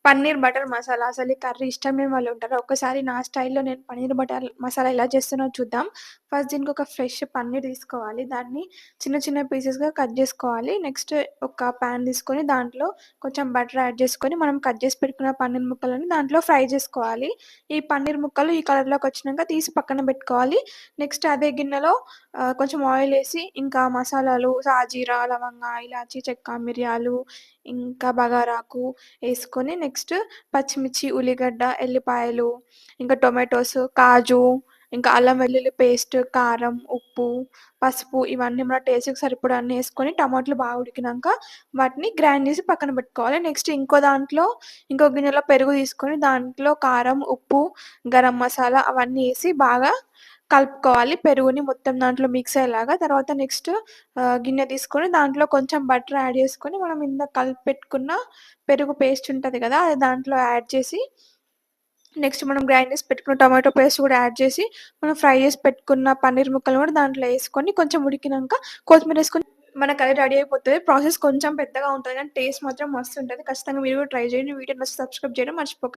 Paneer butter masala. అసలు ఈ curry ఇష్టం లేని వాళ్ళుంటారా? ఒక్కసారి నా స్టైల్‌లో నేను పన్నీర్ బటర్ మసాలా ఎలా చేస్తానో చూద్దాం. ఫస్ట్ దీనికొక ఫ్రెష్ పన్నీర్ తీసుకోవాలి. దాన్ని చిన్న చిన్న పీసెస్‌గా కట్ జేసుకోవాలి. నెక్స్ట్ ఒక పాన్ తీసుకొని దాంట్లో కొంచెం బటర్ యాడ్ చేసుకొని, మనం కట్ చేసి పెట్టుకున్న పన్నీర్ ముక్కలని దాంట్లో ఫ్రై జేసుకోవాలి. ఈ పన్నీర్ ముక్కలు ఈ కలర్‌లోకొచ్చినంక తీసి పక్కన బెట్టుకోవాలి. నెక్స్ట్ అదే గిన్నెలో కొంచెం ఆయిలేసి, ఇంకా మసాలాలు సాజీరా, లవంగా, ఇలాచి, చెక్క, మిరియాలు, ఇంకా బగారాకు ఏసుకొని నెక్స్ట్ పచ్చిమిర్చి, ఉల్లిగడ్డ, ఎల్లిపాయలు, ఇంకా టొమాటోస్, కాజు, ఇంకా అల్లం వెల్లుల్లి పేస్ట్, కారం, ఉప్పు, పసుపు ఇవన్నీ మన టేస్ట్‌కి సరిపడా అన్నీ ఏసుకొని టమాటాలు బాగా ఉడికినంక వాటిని గ్రైండ్ చేసి పక్కన పెట్టుకోవాలి. నెక్స్ట్ ఇంకో గిన్నెలో పెరుగు తీసుకొని దాంట్లో కారం, ఉప్పు, గరం మసాలా అవన్నీ ఏసి బాగా కలుపుకోవాలి. పెరుగుని మొత్తం దాంట్లో మిక్స్ అయ్యేలాగా. తర్వాత నెక్స్ట్ గిన్నె తీసుకొని దాంట్లో కొంచెం బటర్ యాడ్ చేసుకొని, మనం ఇందాక కలిపి పెట్టుకున్న పెరుగు పేస్ట్ ఉంటది గదా! అది దాంట్లో యాడ్ చేసి, నెక్స్ట్ మనం గ్రైండ్ చేసి పెట్టుకున్న టొమాటో పేస్ట్ గూడా యాడ్ చేసి, మనం ఫ్రై చేసి పెట్టుకున్న పన్నీర్ ముక్కలు గూడా దాంట్లో యేసుకొని, కొంచెం ఉడికినంక కొత్తిమీరేసుకొని మన కర్రీ రెడీ అయిపోతది. ప్రాసెస్ కొంచెం పెద్దగా ఉంటది గానీ టేస్ట్ మాత్రం మస్తుంటది. ఖచ్చితంగా మీరు గూడా ట్రై చేయండి. వీడియో నచ్చితే సబ్స్క్రైబ్ చేయడం మర్చిపోకండి.